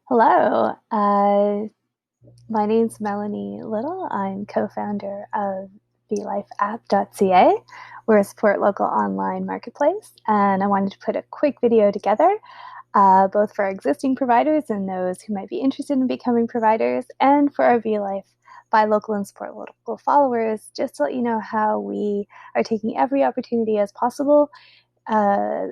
Hello, my name's Melanie Little. I'm co-founder of vLifeapp.ca. We're a support local online marketplace, and I wanted to put a quick video together, both for our existing providers and those who might be interested in becoming providers, and for our vLife buy local and support local followers, just to let you know how we are taking every opportunity as possible to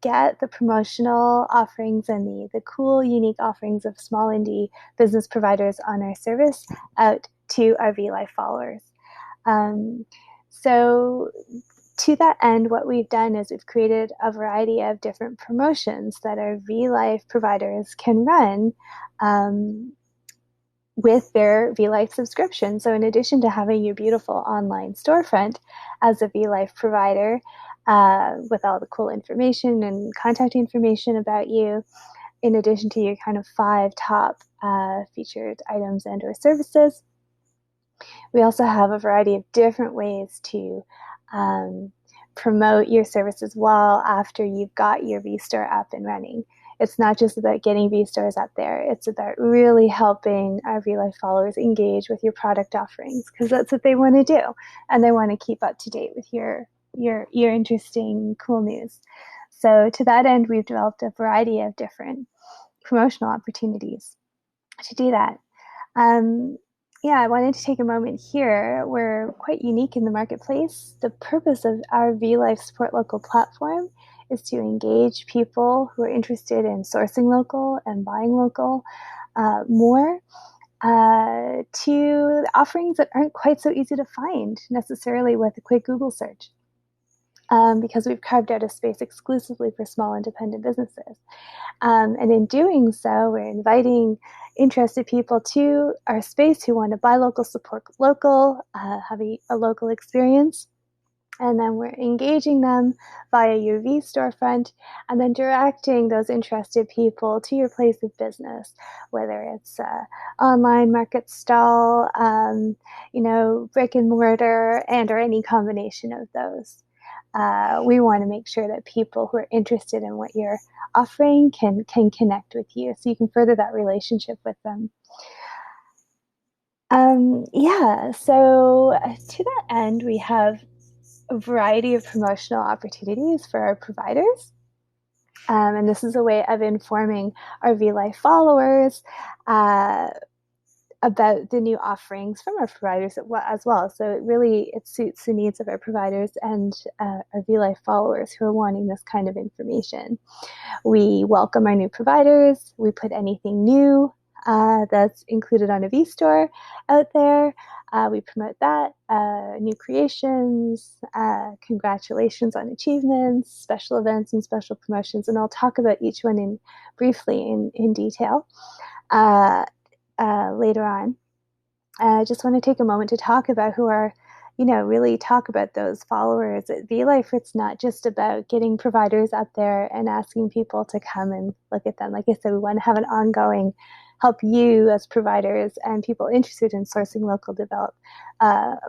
get the promotional offerings and the cool, unique offerings of small indie business providers on our service out to our vLife followers. Um, so to that end, what we've done is we've created a variety of different promotions that our vLife providers can run with their vLife subscription. So in addition to having your beautiful online storefront as a vLife provider, with all the cool information and contact information about you, in addition to your kind of 5 top featured items and or services, we also have a variety of different ways to promote your services well after you've got your vStore up and running. It's not just about getting vStores up there. It's about really helping our vLife followers engage with your product offerings, because that's what they want to do. And they want to keep up to date with your interesting, cool news. So to that end, we've developed a variety of different promotional opportunities to do that. I wanted to take a moment here. We're quite unique in the marketplace. The purpose of our vLife Support Local platform is to engage people who are interested in sourcing local and buying local more to offerings that aren't quite so easy to find necessarily with a quick Google search. Because we've carved out a space exclusively for small independent businesses. And in doing so, we're inviting interested people to our space who want to buy local, support local, have a local experience. And then we're engaging them via your vStorefront, and then directing those interested people to your place of business, whether it's online market stall, brick and mortar, and or any combination of those. We want to make sure that people who are interested in what you're offering can connect with you, so you can further that relationship with them. So to that end, we have a variety of promotional opportunities for our providers. And this is a way of informing our vLife followers about the new offerings from our providers as well. So it suits the needs of our providers and our vLife followers who are wanting this kind of information. We welcome our new providers. We put anything new that's included on a vStore out there. We promote that, new creations, congratulations on achievements, special events and special promotions, and I'll talk about each one briefly in detail later on. I just want to take a moment to talk about really talk about those followers at vLife. It's not just about getting providers up there and asking people to come and look at them. Like I said, we want to have an ongoing help you as providers and people interested in sourcing local develop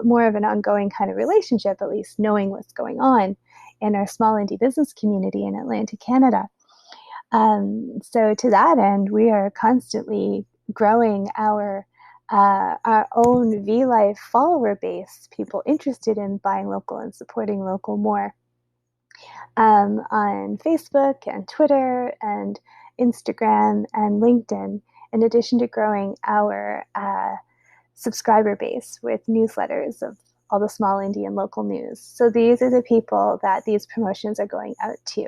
more of an ongoing kind of relationship, at least knowing what's going on in our small indie business community in Atlantic Canada. So to that end, we are constantly growing our own vLife follower base, people interested in buying local and supporting local more, on Facebook and Twitter and Instagram and LinkedIn, in addition to growing our subscriber base with newsletters of all the small indie and local news. So these are the people that these promotions are going out to.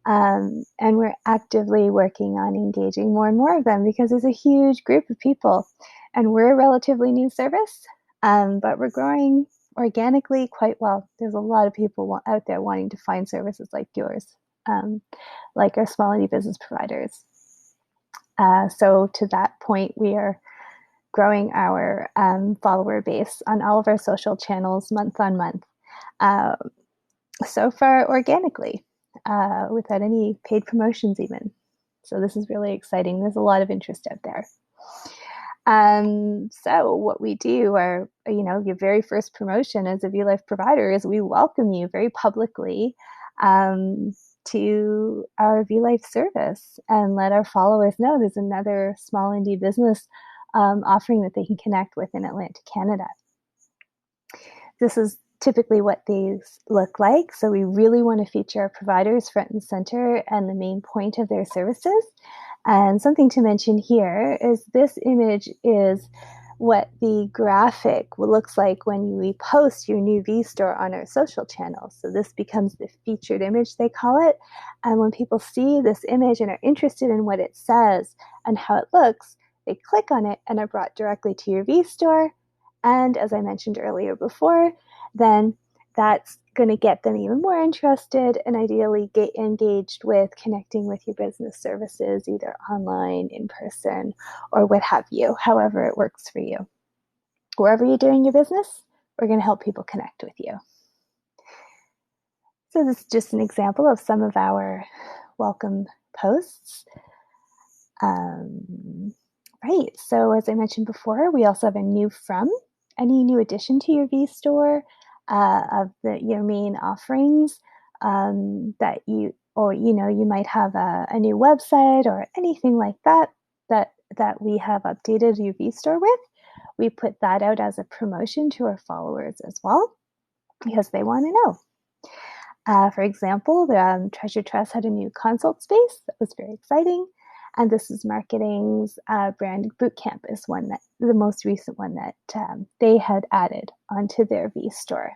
And we're actively working on engaging more and more of them, because there's a huge group of people, and we're a relatively new service, but we're growing organically quite well. There's a lot of people out there wanting to find services like yours, like our small indie business providers. So to that point, we are growing our follower base on all of our social channels month on month, so far organically, without any paid promotions even. So this is really exciting. There's a lot of interest out there. So what we do, your very first promotion as a vLife provider, is we welcome you very publicly to our vLife service and let our followers know there's another small indie business offering that they can connect with in Atlantic Canada. This is typically what these look like. So we really want to feature our providers front and center and the main point of their services. And something to mention here is this image is what the graphic looks like when we post your new vStore on our social channels. So this becomes the featured image, they call it. And when people see this image and are interested in what it says and how it looks, they click on it and are brought directly to your vStore. And as I mentioned earlier before, then that's going to get them even more interested and ideally get engaged with connecting with your business services, either online, in person, or what have you, however it works for you. Wherever you're doing your business, we're going to help people connect with you. So this is just an example of some of our welcome posts. Right, so as I mentioned before, we also have a new from. Any new addition to your vStore of your main offerings that you might have a new website or anything like that we have updated your vStore with. We put that out as a promotion to our followers as well because they want to know. For example, Treasure Trust had a new consult space that was very exciting. And This Is Marketing's brand bootcamp is the most recent one that they had added onto their vStore.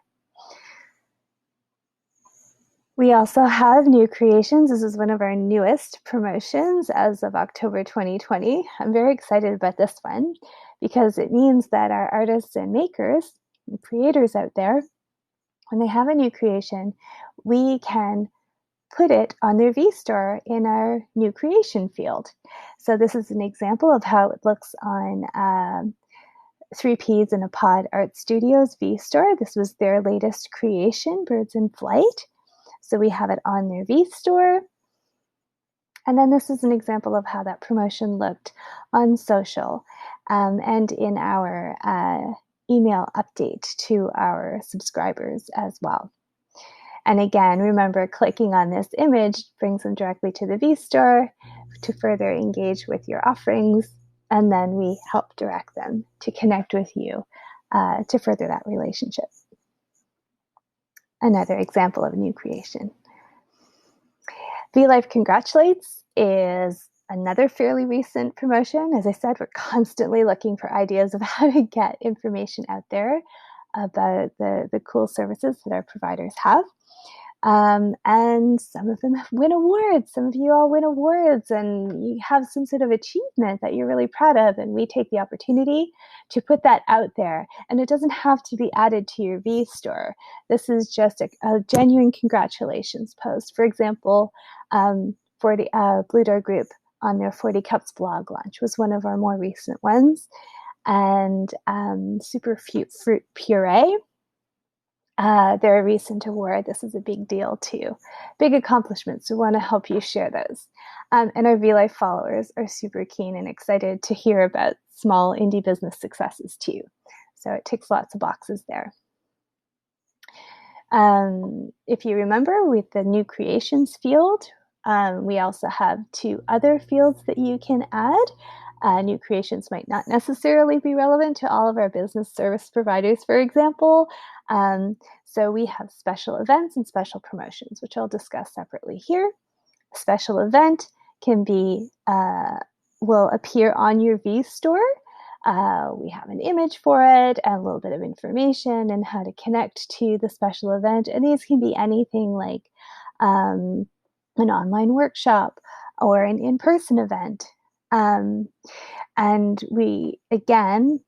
We also have new creations. This is one of our newest promotions as of October 2020. I'm very excited about this one because it means that our artists and makers and creators out there, when they have a new creation, we can put it on their vStore in our new creation field. So this is an example of how it looks on 3 Peas in a Pod Art Studios vStore. This was their latest creation, Birds in Flight. So we have it on their vStore. And then this is an example of how that promotion looked on social and in our email update to our subscribers as well. And again, remember, clicking on this image brings them directly to the vStore to further engage with your offerings, and then we help direct them to connect with you to further that relationship. Another example of a new creation. vLife Congratulates is another fairly recent promotion. As I said, we're constantly looking for ideas of how to get information out there about the cool services that our providers have. And some of them win awards. Some of you all win awards and you have some sort of achievement that you're really proud of. And we take the opportunity to put that out there. And it doesn't have to be added to your vStore. This is just a genuine congratulations post. For example, for the Blue Door Group on their 40 Cups blog launch was one of our more recent ones. And Superfruit Puree, their recent award. This is a big deal too. Big accomplishments. We want to help you share those. And our vLife followers are super keen and excited to hear about small indie business successes too. So it ticks lots of boxes there. If you remember, with the new creations field, we also have 2 other fields that you can add. New creations might not necessarily be relevant to all of our business service providers, for example. So we have special events and special promotions, which I'll discuss separately here. A special event can be, will appear on your vStore. We have an image for it and a little bit of information and how to connect to the special event. And these can be anything like an online workshop or an in-person event. And we, again,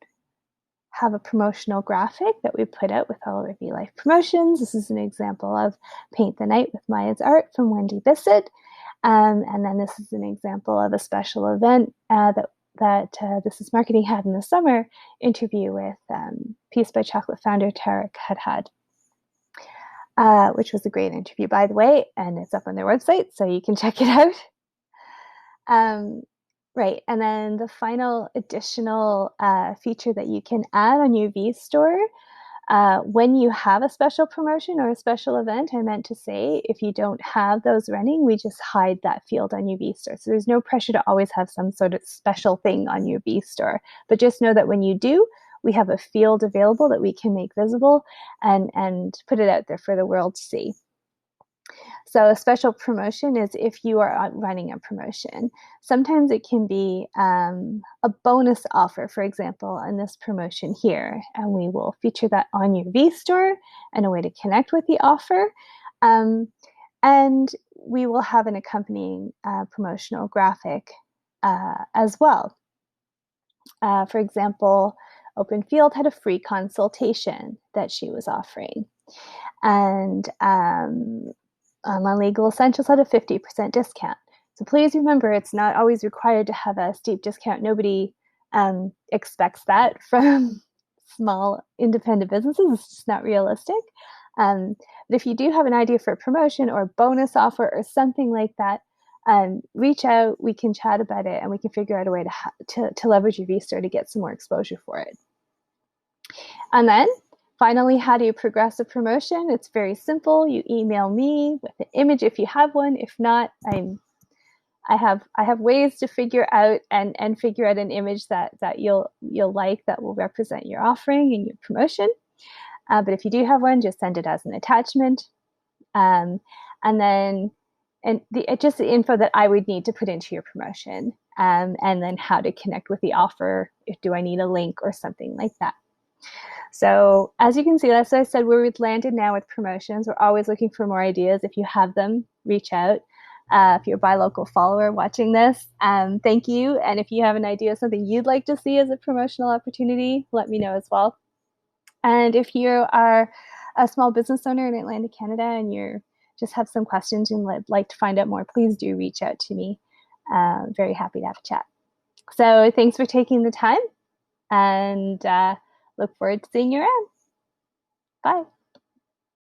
have a promotional graphic that we put out with all of our vLife promotions. This is an example of Paint the Night with Maya's Art from Wendy Bissett. And then this is an example of a special event that This Is Marketing had in the summer, interview with Peace by Chocolate founder Tarek had, which was a great interview, by the way, and it's up on their website, so you can check it out. Right, and then the final additional feature that you can add on your vStore When you have a special promotion or a special event, I meant to say, if you don't have those running, we just hide that field on your vStore. So there's no pressure to always have some sort of special thing on your vStore. But just know that when you do, we have a field available that we can make visible and put it out there for the world to see. So a special promotion is if you are running a promotion. Sometimes it can be a bonus offer, for example, in this promotion here, and we will feature that on your vStore and a way to connect with the offer. And we will have an accompanying promotional graphic as well. For example, Open Field had a free consultation that she was offering. And Online Legal Essentials had a 50% discount. So please remember, it's not always required to have a steep discount. Nobody expects that from small independent businesses. It's just not realistic. But if you do have an idea for a promotion or a bonus offer or something like that, reach out. We can chat about it, and we can figure out a way to leverage your vStore to get some more exposure for it. And then finally, how do you progress a promotion? It's very simple. You email me with an image if you have one. If not, I have ways to figure out and figure out an image that you'll like, that will represent your offering and your promotion. But if you do have one, just send it as an attachment. And then just the info that I would need to put into your promotion, and then how to connect with the offer. Do I need a link or something like that? So as you can see, as I said, we've landed now with promotions. We're always looking for more ideas. If you have them, reach out. If you're a buy local follower watching this, thank you. And if you have an idea of something you'd like to see as a promotional opportunity, let me know as well. And if you are a small business owner in Atlantic Canada and you just have some questions and would like to find out more, please do reach out to me. Very happy to have a chat. So thanks for taking the time, and look forward to seeing you around. Bye.